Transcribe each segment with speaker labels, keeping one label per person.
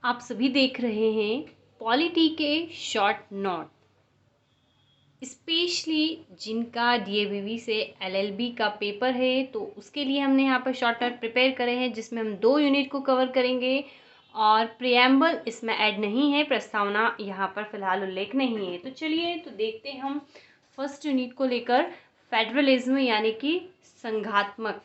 Speaker 1: आप सभी देख रहे हैं पॉलिटी के शॉर्ट नोट। स्पेशली जिनका डीएवीवी से एलएलबी का पेपर है तो उसके लिए हमने यहाँ पर शॉर्ट नोट प्रिपेयर करे हैं, जिसमें हम 2 यूनिट को कवर करेंगे और प्रिएम्बल इसमें ऐड नहीं है, प्रस्तावना यहाँ पर फिलहाल उल्लेख नहीं है। तो चलिए तो देखते हैं हम फर्स्ट यूनिट को लेकर, फेडरलिज्म यानी कि संघात्मक।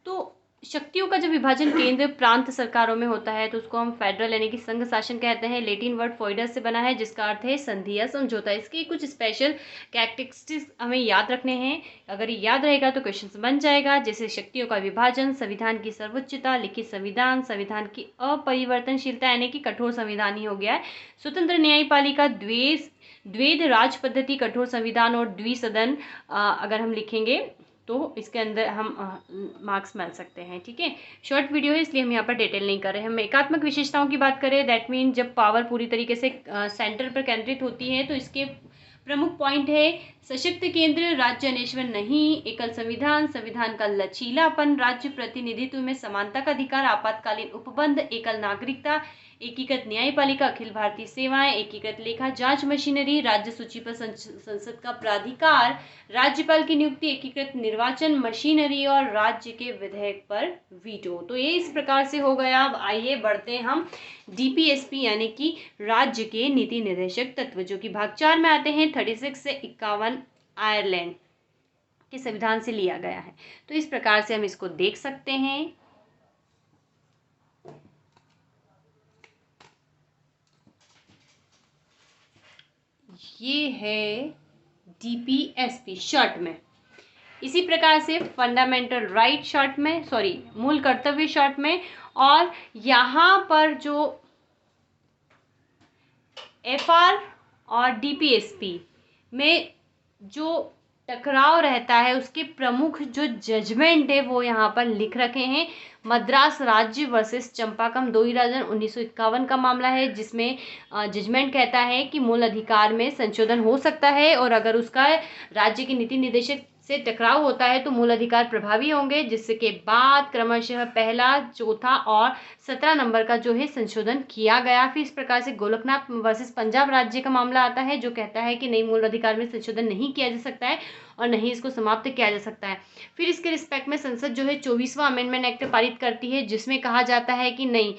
Speaker 1: तो शक्तियों का जब विभाजन केंद्र प्रांत सरकारों में होता है तो उसको हम फेडरल यानी कि संघ शासन कहते हैं। लेटिन वर्ड फोइडस से बना है, जिसका अर्थ है संधि या समझौता। इसके कुछ स्पेशल कैरेक्टरिस्टिक्स हमें याद रखने हैं। अगर ये याद रहेगा तो क्वेश्चन बन जाएगा, जैसे शक्तियों का विभाजन, संविधान की सर्वोच्चता, लिखित संविधान, संविधान की अपरिवर्तनशीलता यानी कि कठोर संविधान ही हो गया है, स्वतंत्र न्यायपालिका, द्वैध राज पद्धति, कठोर संविधान और द्विसदन अगर हम लिखेंगे तो इसके अंदर हम मार्क्स मिल सकते हैं। ठीक है, शॉर्ट वीडियो है इसलिए हम यहाँ पर डिटेल नहीं कर रहे हैं। हम एकात्मक विशेषताओं की बात करें, दैट मीन जब पावर पूरी तरीके से सेंटर पर केंद्रित होती है तो इसके प्रमुख पॉइंट है सशक्त केंद्र, राज्य अन्वेषण नहीं, एकल संविधान, संविधान का लचीलापन, राज्य प्रतिनिधित्व में समानता का अधिकार, आपातकालीन उपबंध, एकल नागरिकता, एकीकृत न्यायपालिका, अखिल भारतीय सेवाएं, एकीकृत लेखा जांच मशीनरी, राज्य सूची पर संसद का प्राधिकार, राज्यपाल की नियुक्ति, एकीकृत निर्वाचन मशीनरी और राज्य के विधेयक पर वीटो। तो ये इस प्रकार से हो गया। अब आइए बढ़ते हैं हम डीपीएसपी यानी कि राज्य के नीति निर्देशक तत्व, जो कि भाग 4 में आते हैं। 36 से 51 आयरलैंड के संविधान से लिया गया है। तो इस प्रकार से हम इसको देख सकते हैं। ये है डीपीएसपी शॉर्ट में। इसी प्रकार से फंडामेंटल राइट शॉर्ट में, मूल कर्तव्य शॉर्ट में, और यहाँ पर जो एफआर और डीपीएसपी में जो टकराव रहता है उसके प्रमुख जो जजमेंट है वो यहाँ पर लिख रखे हैं। मद्रास राज्य वर्सेस चंपाकम 2 राजन 1951 का मामला है, जिसमें जजमेंट कहता है कि मूल अधिकार में संशोधन हो सकता है और अगर उसका राज्य के नीति निर्देशक से टकराव होता है तो मूल अधिकार प्रभावी होंगे, जिसके बाद क्रमशः पहला, चौथा और 17 नंबर का जो है संशोधन किया गया। फिर इस प्रकार से गोलकनाथ वर्सेस पंजाब राज्य का मामला आता है, जो कहता है कि नहीं, मूल अधिकार में संशोधन नहीं किया जा सकता है और नहीं इसको समाप्त किया जा सकता है। फिर इसके रिस्पेक्ट में संसद जो है 24वां अमेंडमेंट एक्ट पारित करती है, जिसमें कहा जाता है कि नहीं,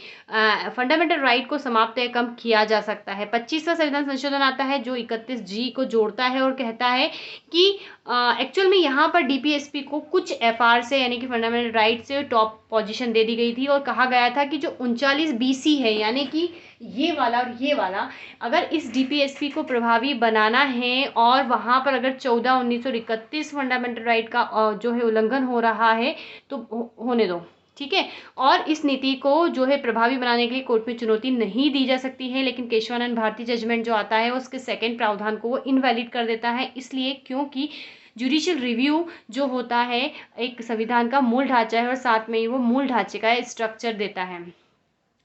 Speaker 1: फंडामेंटल राइट को समाप्त या कम किया जा सकता है। 25वां संविधान संशोधन आता है जो 31G को जोड़ता है और कहता है कि एक्चुअल में यहाँ पर डीपीएसपी को कुछ एफआर से यानी कि फंडामेंटल राइट से टॉप पोजीशन दे दी गई थी और कहा गया था कि जो 39BC है यानी कि ये वाला और ये वाला, अगर इस डीपीएसपी को प्रभावी बनाना है और वहाँ पर अगर 14/1931 फंडामेंटल राइट का जो है उल्लंघन हो रहा है तो होने दो। ठीक है, और इस नीति को जो है प्रभावी बनाने के लिए कोर्ट में चुनौती नहीं दी जा सकती है, लेकिन केशवानंद भारती जजमेंट जो आता है उसके सेकंड प्रावधान को वो इनवैलिड कर देता है, इसलिए क्योंकि जुडिशियल रिव्यू जो होता है एक संविधान का मूल ढांचा है और साथ में ही वो मूल ढांचे का स्ट्रक्चर देता है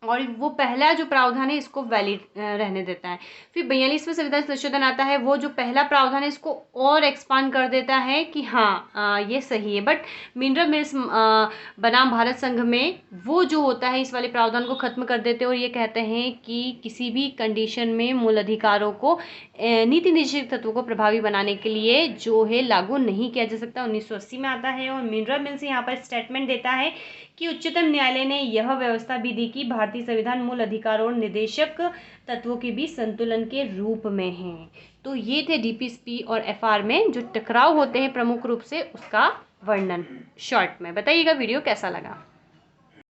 Speaker 1: और वो पहला जो प्रावधान है इसको वैलिड रहने देता है। फिर 42वां संविधान संशोधन आता है, वो जो पहला प्रावधान है इसको और एक्सपांड कर देता है कि हाँ ये सही है, बट मिनरल मिल्स बनाम भारत संघ में वो जो होता है इस वाले प्रावधान को खत्म कर देते हैं और ये कहते हैं कि किसी भी कंडीशन में मूल अधिकारों को नीति निर्देशक तत्वों को प्रभावी बनाने के लिए जो है लागू नहीं किया जा सकता। 1980 में आता है और मिनरल मिल्स यहाँ पर स्टेटमेंट देता है कि उच्चतम न्यायालय ने यह व्यवस्था भी दी कि भारतीय संविधान मूल अधिकारों और निर्देशक तत्वों के बीच संतुलन के रूप में है। तो ये थे डीपीएसपी और एफआर में जो टकराव होते हैं प्रमुख रूप से, उसका वर्णन शॉर्ट में। बताइएगा वीडियो कैसा लगा।